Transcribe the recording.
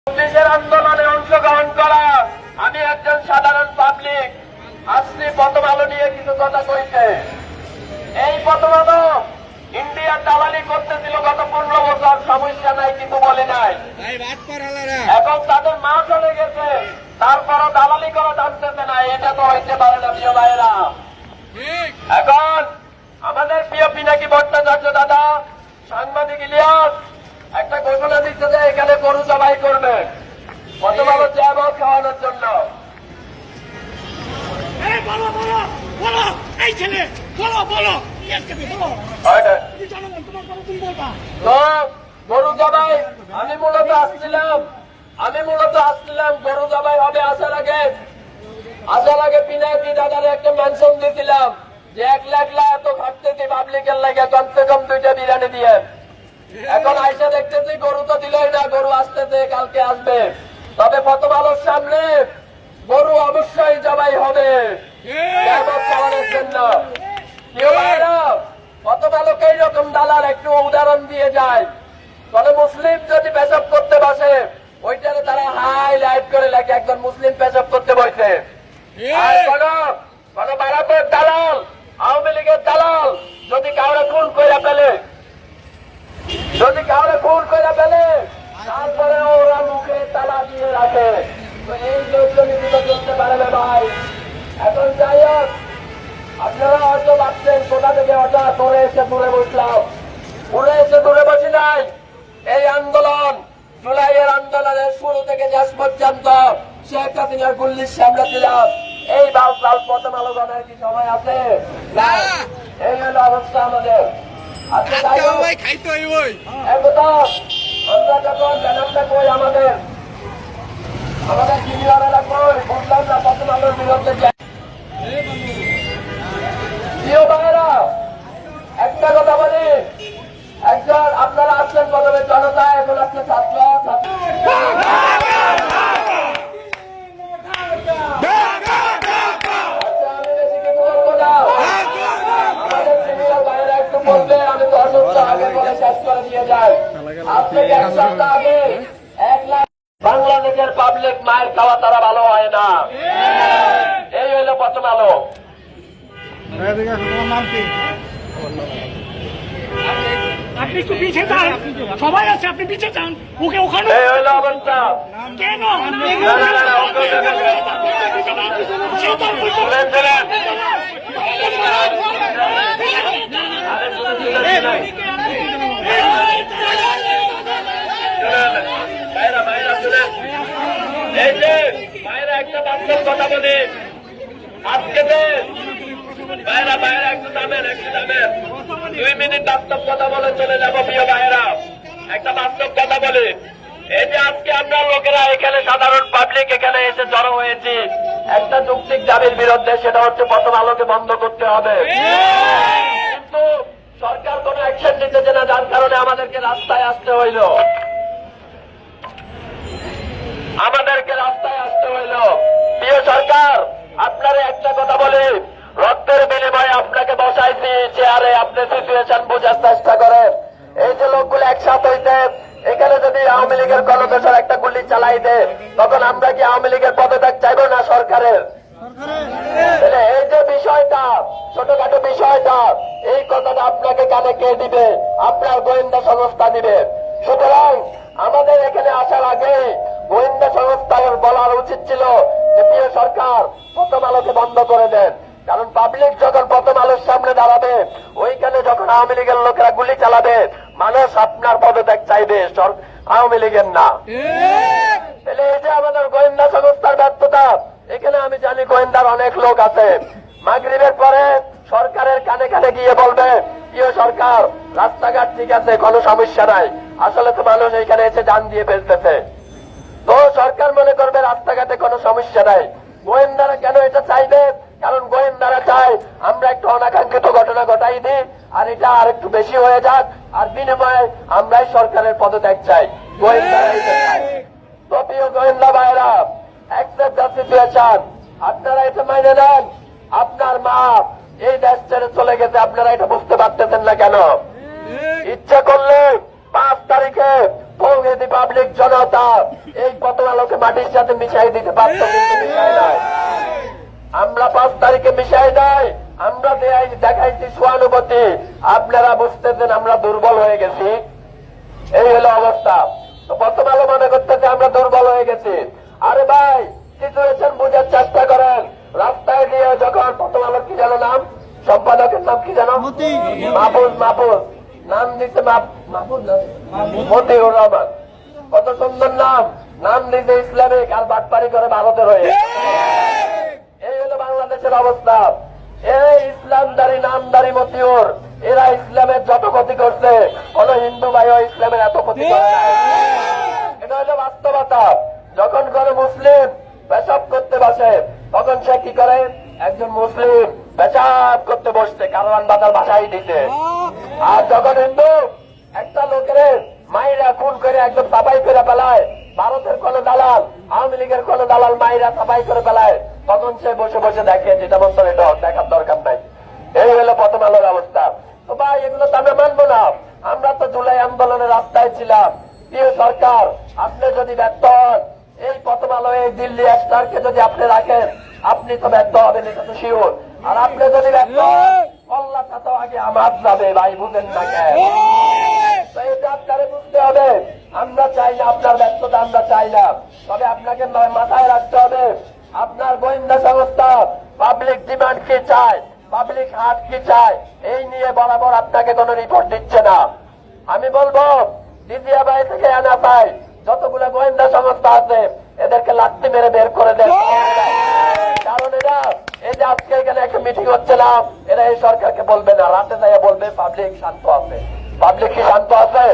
পুলিশের আন্দোলনে অংশগ্রহণ করা আমি একজন সাধারণ পাবলিক আসছি প্রথম আলো নিয়ে কিছু কথা কইতে। এই প্রথম আলো ইন্ডিয়ার দালালি করতেছিল গত 15 বছর, সমস্যা নাই, কিন্তু বলে নাই। এখন তাদের মা চলে গেছে, তারপরও দালালি করা জানতেছে না। এটা তো হইতে পারে না প্রিয় ভাইরা। এখন আমাদের প্রিয় পিনাকি ভট্টাচার্য দাদা সাংবাদিক ইলিয়াস একটা ঘোষণা দিচ্ছে যে এখানে গরু জবাই করবে প্রথম আলো জ্যাবল খাওয়ানোর জন্য। গরু জবাই আমি মূলত আসছিলাম গরু জবাই হবে আসার আগে পিনাকি দাদারে একটা মেনশন দিয়েছিলাম যে 1 লাখ এত খাটতেছি পাবলিকের লাগে, কমসে কম 2টা বিরিয়ানি দিয়ে। এখন আইসা দেখতেছি গরু তো দিলই না, গরু আসতেছে, কালকে আসবে। তবে প্রথম আলোর সামনে গরু অবশ্যই জবাই হবে খাওয়ানোর জন্য। প্রথম আলোকে এইরকম দালাল একটু উদাহরণ দিয়ে যায়। কোন মুসলিম যদি পেশাব করতে বসে ওইটারে তারা হাইলাইট করে লেখে একজন মুসলিম পেশাব করতে বসে। আর কোন বারাপের দালাল, আওয়ামী লীগের দালাল যদি কাউরে খুন করে ফেলে তারপরে ওরা মুখে তালা দিয়ে রাখে। তো এই লোকজনীতি চলতে পারে না ভাই। এখন যাই হোক, আপনারা হয়তো ভাবছেন কোথা থেকে হঠাৎ দূরে এসে দূরে বসলাম। দূরে বসি নাই। এই আন্দোলন জুলাইয়ের আন্দোলনের শুরু থেকে শেষ পর্যন্ত শেখ হাসিনার গুল্লির সামনে ছিলাম। এই বাল প্রথম আলো জানার কি সময় আছে? এই হলো অবস্থা আমাদের। আমরা যখন ব্যানারটা কই আমাদের সিনিয়রেরা কই বুঝলাম না প্রথম আলোর বিরুদ্ধে। প্রিয় ভাইয়েরা, একটা কথা বলি, একজন আপনারা আসছেন প্রথমে জনতা, এখন আসছে ছাত্র। আমি বেশি কিছু বলবো না, আমাদের সিনিয়র ভাইয়েরা একটু বলবে, আমি তো অসুস্থ আগে বলে শেষ করে দিয়ে যাই। আজ থেকে 1 সপ্তাহ আগে 1 লাখ বাংলাদেশের পাবলিক মায়ের খাওয়া তারা ভালো হয় না। এই হইল প্রথম আলো। আপনি একটু পিছিয়ে যান, সবাই আছে, আপনি পিছিয়ে যান। ওকে ওখানে এই হইল অবস্থা। কেন এই যে বাইরে একটা বাস্তব কথা বলি, আজকে বাইরা একটু দামের 2 মিনিট বাস্তব কথা বলে চলে যাবো। প্রিয় ভাইয়েরা, একটা বাস্তব কথা বলি। এই যে আজকে আমরা লোকেরা এখানে সাধারণ পাবলিক এখানে এসে জড়ো হয়েছি একটা যৌক্তিক দাবির বিরুদ্ধে, সেটা হচ্ছে প্রথম আলোকে বন্ধ করতে হবে। কিন্তু সরকার কোন অ্যাকশন নিতেছে না, যার কারণে আমাদেরকে রাস্তায় আসতে হইল। প্রিয় সরকার, আপনারা একটা কথা বলি, রক্তের বিনিময়ে আপনাকে বসাইছি চেয়ারে, আপনি সিচুয়েশন বোঝার চেষ্টা করেন। এই যে লোকগুলো একসাথে হইতে এখানে যদি আওয়ামী লীগের কলদেশের একটা গুলি চালাই দেয়, তখন আমরা কি আওয়ামী লীগের পদত্যাগ চাইবো না সরকারের? এই যে বিষয়টা, ছোটখাটো বিষয়টা, এই কথাটা আপনাকে কানে কে দিবে? আপনার গোয়েন্দা সংস্থা দিবে। সুতরাং আমাদের এখানে আসার আগে গোয়েন্দা সংস্থার বলার উচিত ছিল যে প্রিয় সরকার প্রথম আলোকে বন্ধ করে দেন। কারণ পাবলিক যখন প্রথম আলোর সামনে দাঁড়াবে, ওইখানে যখন আওয়ামী লীগের লোকেরা গুলি চালাবে, মানুষ আপনার পদত্যাগ চাইবে, আওয়ামী লীগের না। তাহলে এই যে আমাদের গোয়েন্দা সংস্থার ব্যর্থতা, এখানে আমি জানি গোয়েন্দার অনেক লোক আছে। মাগরিবের পরে সরকারের কানে কানে গিয়ে বলবে, প্রিয় সরকার রাস্তাঘাট ঠিক আছে, কোনো সমস্যা নাই, আসলে তো মানুষ এখানে এসে জান দিয়ে ফেলতেছে। তো সরকার মনে করবে রাস্তাঘাটে কোনো সমস্যা নাই। গোয়েন্দারা কেন এটা চাইবে? কারণ গোয়েন্দারা চায় আমরা একটু অনাকাঙ্ক্ষিত ঘটনা ঘটাই দিই, আর এটা আর একটু বেশি হয়ে যাক, আর বিনিময়ে আমরাই সরকারের পদত্যাগ চাই। গোয়েন্দারা এটা চায়। তো প্রিয় গোয়েন্দা ভাইরা, অ্যাকসেপ্ট দ্য সিচুয়েশন, আপনারা এটা মেনে নেন। আপনার মা এই দেশ ছেড়ে চলে গেছে, আপনারা এটা বুঝতে পারতেছেন না কেন? ইচ্ছা করলে 5 তারিখে তৌহিদি পাবলিক জনতা এই প্রথম আলোকে মাটির সাথে মিশাই দিতে পারতো, কিন্তু মিশাই নাই। আমরা 5 তারিখে মিশাই নাই, আমরা দেখাইছি সহানুভূতি। আপনারা বুঝতেছেন আমরা দুর্বল হয়ে গেছি, এই হলো অবস্থা। তো প্রথম আলো মনে করতেছে আমরা দুর্বল হয়ে গেছি। আরে ভাই, সিচুয়েশন বোঝার চেষ্টা করেন। রাস্তায় দিয়ে যখন প্রথম আলো কি জানো নাম, সম্পাদকের নাম কি জানো? মাহফুজ নাম দিতে মতিউর রহমান, কত সুন্দর নাম। নাম দিতে ইসলামিক, আর বাটপারি করে ভারতের হয়ে। এই হলো বাংলাদেশের অবস্থা। এই ইসলামদারি নামদারি মতিউর, এরা ইসলামের যত ক্ষতি করছে, কোন হিন্দু ভাইও ইসলামের এত ক্ষতি করে নাই। এটা হলো বাস্তবতা। যখন কোন মুসলিম পেশাব করতে বসে, তখন সে কি করে? একজন মুসলিম পেশাব করতে বসছে, কারওয়ান বাজার ভাষাই দিতে। আর যখন হিন্দু একটা লোকের মাইরা খুন করে একদম সাফাই করে ফেলায়, ভারতের কোন দালাল, আওয়ামী লীগের কোন দালাল মাইরা সাফাই করে ফেলায়, তখন সে বসে বসে দেখে যেটা মন্তর এটা দেখার দরকার নাই। এই হলো প্রথম আলোর অবস্থা। তো ভাই, এগুলো তো আমরা মানবো না। আমরা তো জুলাই আন্দোলনের রাস্তায় ছিলাম। প্রিয় সরকার, আপনি যদি ব্যর্থ হন, এই প্রথম আলো এই দিল্লি স্টারকে যদি আপনি রাখেন, আপনি তো ব্যর্থ হবেন, এটা তো শিওর। আর আপনি যদি ব্যর্থ হন, কল্লাটা তো আগে আমার যাবে ভাই, বুঝেন না কেন? তো এটা আপনারে বুঝতে হবে। আমরা চাই না আপনার ব্যর্থতা, আমরা চাই না। তবে আপনাকে মাথায় রাখতে হবে, আপনার গোয়েন্দা সংস্থা পাবলিক ডিমান্ড কি চায়, পাবলিক হার্ট কি চায়, এই নিয়ে বরাবর আপনাকে কোনো রিপোর্ট দিচ্ছে না। আমি বলবো, দ্বিতীয়বাই থেকে এনএফআই যতগুলো গোয়েন্দা সংস্থা আছে, এদেরকে লাত্তি মেরে বের করে দেন। কারণ এরা, এই যে আজকে এখানে একটা মিটিং হচ্ছে না, এরা এই সরকারকে বলবে না, রাতে যাইয়া বলবে পাবলিক শান্ত আছে। পাবলিক কি শান্ত আছে?